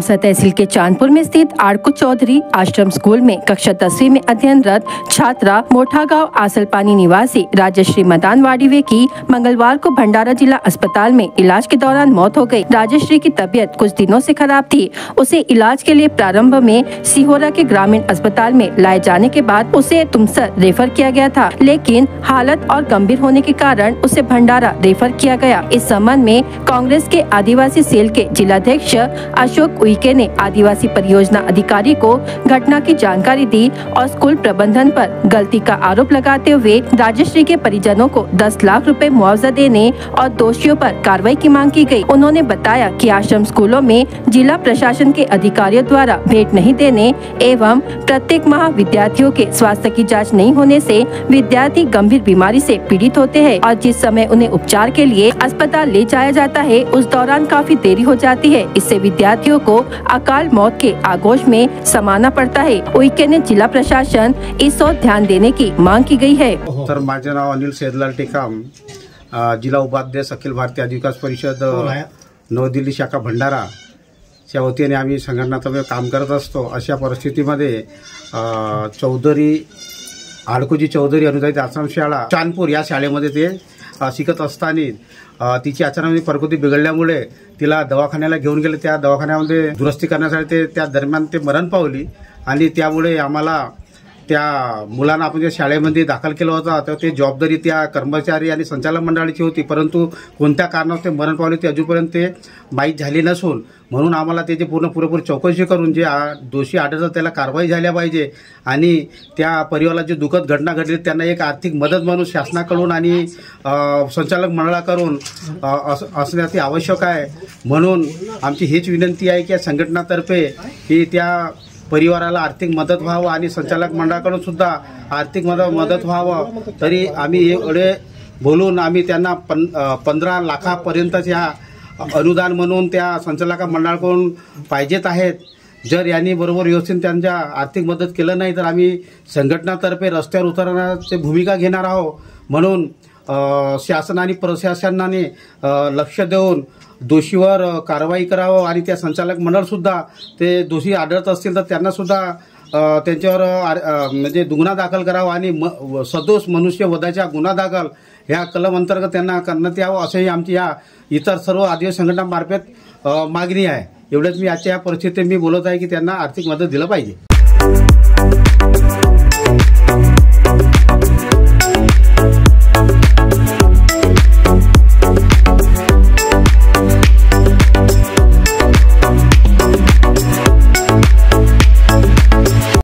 तुमसा तहसील के चांदपुर में स्थित आड़कू चौधरी आश्रम स्कूल में कक्षा 10वीं में अध्ययनरत छात्रा मोठा गांव आसलपानी निवासी राजश्री मदान वाडिवे की मंगलवार को भंडारा जिला अस्पताल में इलाज के दौरान मौत हो गई। राजश्री की तबीयत कुछ दिनों से खराब थी। उसे इलाज के लिए प्रारंभ में सिहोरा के ग्रामीण अस्पताल में लाए जाने के बाद उसे तुमसर रेफर किया गया था, लेकिन हालत और गंभीर होने के कारण उसे भंडारा रेफर किया गया। इस संबंध में कांग्रेस के आदिवासी सेल के जिलाध्यक्ष अशोक उइके ने आदिवासी परियोजना अधिकारी को घटना की जानकारी दी और स्कूल प्रबंधन पर गलती का आरोप लगाते हुए राजश्री के परिजनों को 10 लाख रुपए मुआवजा देने और दोषियों पर कार्रवाई की मांग की गई। उन्होंने बताया कि आश्रम स्कूलों में जिला प्रशासन के अधिकारियों द्वारा भेंट नहीं देने एवं प्रत्येक माह विद्यार्थियों के स्वास्थ्य की जाँच नहीं होने से विद्यार्थी गंभीर बीमारी से पीड़ित होते हैं और जिस समय उन्हें उपचार के लिए अस्पताल ले जाया जाता है उस दौरान काफी देरी हो जाती है। इससे विद्यार्थियों को अकाल मौत के आगोश में समाना पड़ता है। उइके ने जिला प्रशासन इस ओर ध्यान देने की मांग की गई है। तर माझे नाव अनिल सेदलाल टेकाम, जिला उपाध्यक्ष अखिल भारतीय आदिवासी परिषद नवी दिल्ली शाखा भंडारा च्या वतीने आम्ही संघटनातर्फे काम करत असतो। अशा परिस्थितीमध्ये चौधरी आडकोजी चौधरी अनुदानित आश्रमशाळा चांदपूर या शाळेमध्ये ते शिकत असताना तिची अचानक प्रकृती बिघडल्यामुळे तिला दवाखान्याला घेऊन गेले। त्या दवाखान्यामध्ये दुरुस्ती करण्यासाठी त्या दरम्यान ते मरण पावली आणि त्यामुळे आम्हाला त्या मुलांना आपण ज्या शाळेमध्ये दाखल केलं होतं तर ते जबाबदारी त्या कर्मचारी आणि संचालक मंडळाची होती, परंतु कोणत्या कारणास्तव ते मरण पावले ते अजूनपर्यंत ते माहीत झाली नसून म्हणून आम्हाला त्याची पुरेपूर चौकशी करून जे दोषी आढळतात त्याला कारवाई झाल्या पाहिजे आणि त्या परिवाराला जी दुःखद घटना घडली त्यांना एक आर्थिक मदत म्हणून शासनाकडून आणि संचालक मंडळाकडून असण्याची आवश्यक आहे। म्हणून आमची हीच विनंती आहे की संघटनातर्फे की त्या परिवाराला आर्थिक मदत व्हावं आणि संचालक मंडळाकडून सुद्धा आर्थिक मदत व्हावं। तरी आम्ही एवढे बोलून आम्ही त्यांना 15 लाखापर्यंतच्या अनुदान म्हणून त्या संचालक मंडळाकडून पाहिजेत आहेत। जर यांनी बरोबर व्यवस्थित त्यांच्या आर्थिक मदत केलं नाही तर आम्ही संघटनातर्फे रस्त्यावर उतरण्याची भूमिका घेणार आहोत। म्हणून शासन आणि प्रशासनाने लक्ष देऊन दोषीवर कारवाई करावं आणि त्या संचालक मंडळ सुद्धा ते दोषी आढळत असतील तर त्यांना सुद्धा त्यांच्यावर म्हणजे गुन्हा दाखल करावा आणि सदोष मनुष्यवधाचा गुन्हा दाखल ह्या कलम अंतर्गत त्यांना करण्यात यावं असेही आमची या इतर सर्व आदिवासी संघटनांमार्फत मागणी आहे। एवढंच मी आजच्या या परिस्थितीत मी बोलत आहे की त्यांना आर्थिक मदत दिलं पाहिजे।